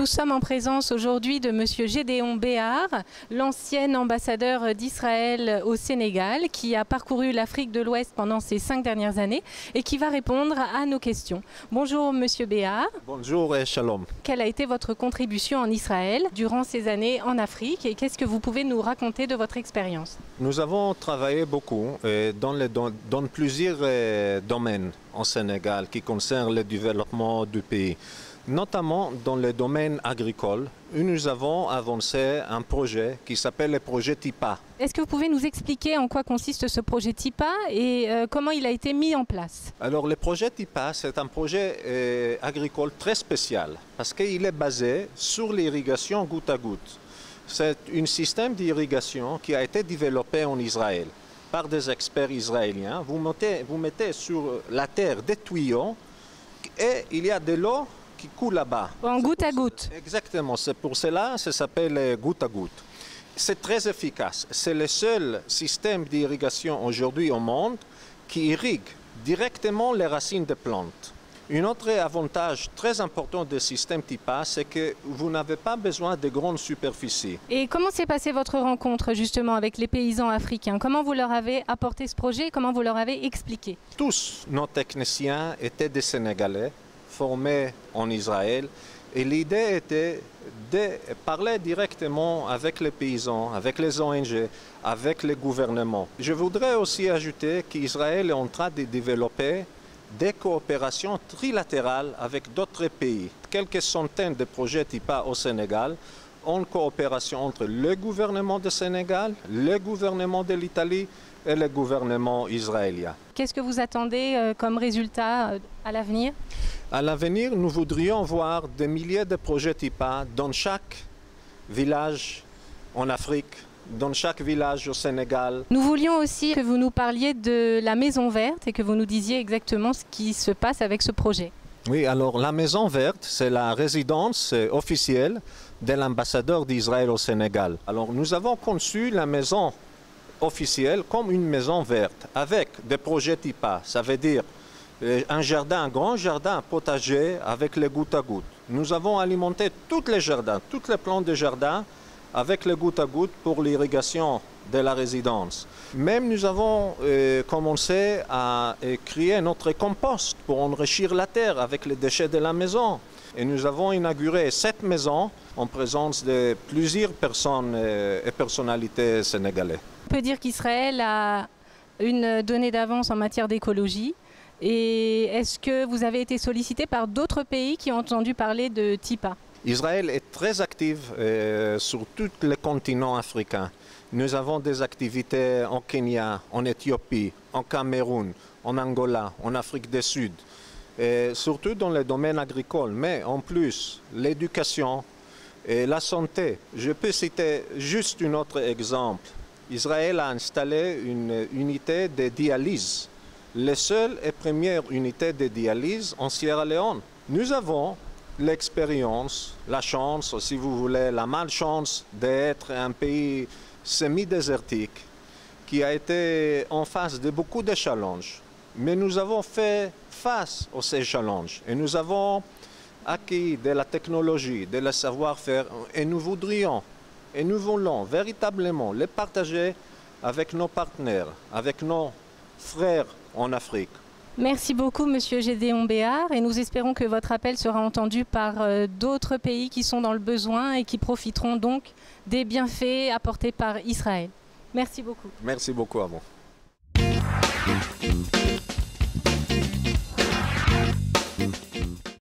Nous sommes en présence aujourd'hui de Monsieur Gédéon Béhar, l'ancien ambassadeur d'Israël au Sénégal, qui a parcouru l'Afrique de l'Ouest pendant ces 5 dernières années et qui va répondre à nos questions. Bonjour Monsieur Béhar. Bonjour et shalom. Quelle a été votre contribution en Israël durant ces années en Afrique et qu'est-ce que vous pouvez nous raconter de votre expérience? Nous avons travaillé beaucoup dans plusieurs domaines au Sénégal qui concernent le développement du pays, notamment dans le domaine agricole, où nous avons avancé un projet qui s'appelle le projet TIPA. Est-ce que vous pouvez nous expliquer en quoi consiste ce projet TIPA et comment il a été mis en place? Alors le projet TIPA, c'est un projet agricole très spécial parce qu'il est basé sur l'irrigation goutte à goutte. C'est un système d'irrigation qui a été développé en Israël par des experts israéliens. Vous mettez sur la terre des tuyaux et il y a de l'eau qui coule là-bas. En goutte à goutte. Exactement, c'est pour cela que ça s'appelle goutte à goutte. C'est très efficace. C'est le seul système d'irrigation aujourd'hui au monde qui irrigue directement les racines des plantes. Un autre avantage très important du système TIPA, c'est que vous n'avez pas besoin de grandes superficies. Et comment s'est passée votre rencontre justement avec les paysans africains? Comment vous leur avez apporté ce projet et comment vous leur avez expliqué? Tous nos techniciens étaient des Sénégalais, formés en Israël, et l'idée était de parler directement avec les paysans, avec les ONG, avec les gouvernements. Je voudrais aussi ajouter qu'Israël est en train de développer des coopérations trilatérales avec d'autres pays. Quelques centaines de projets TIPA au Sénégal en coopération entre le gouvernement du Sénégal, le gouvernement de l'Italie et le gouvernement israélien. Qu'est-ce que vous attendez comme résultat à l'avenir? À l'avenir, nous voudrions voir des milliers de projets TIPA dans chaque village en Afrique, dans chaque village au Sénégal. Nous voulions aussi que vous nous parliez de la Maison Verte et que vous nous disiez exactement ce qui se passe avec ce projet. Oui, alors la Maison Verte, c'est la résidence officielle de l'ambassadeur d'Israël au Sénégal. Alors nous avons conçu la maison officielle comme une maison verte avec des projets TIPA. Ça veut dire un jardin, un grand jardin potager avec les gouttes à gouttes. Nous avons alimenté tous les jardins, toutes les plantes de jardin avec les gouttes à gouttes pour l'irrigation de la résidence. Même nous avons commencé à créer notre compost pour enrichir la terre avec les déchets de la maison. Et nous avons inauguré cette maison en présence de plusieurs personnes et personnalités sénégalaises. On peut dire qu'Israël a une donnée d'avance en matière d'écologie. Et est-ce que vous avez été sollicité par d'autres pays qui ont entendu parler de TIPA? Israël est très active sur tout le continent africain. Nous avons des activités en Kenya, en Éthiopie, en Cameroun, en Angola, en Afrique du Sud, et surtout dans le domaine agricole, mais en plus l'éducation et la santé. Je peux citer juste un autre exemple. Israël a installé une unité de dialyse, la seule et première unité de dialyse en Sierra Leone. Nous avons l'expérience, la chance, si vous voulez, la malchance d'être un pays semi-désertique qui a été en face de beaucoup de challenges. Mais nous avons fait face à ces challenges et nous avons acquis de la technologie, de le savoir-faire et nous voudrions et nous voulons véritablement les partager avec nos partenaires, avec nos frères en Afrique. Merci beaucoup Monsieur Gédéon Béhar et nous espérons que votre appel sera entendu par d'autres pays qui sont dans le besoin et qui profiteront donc des bienfaits apportés par Israël. Merci beaucoup. Merci beaucoup à vous.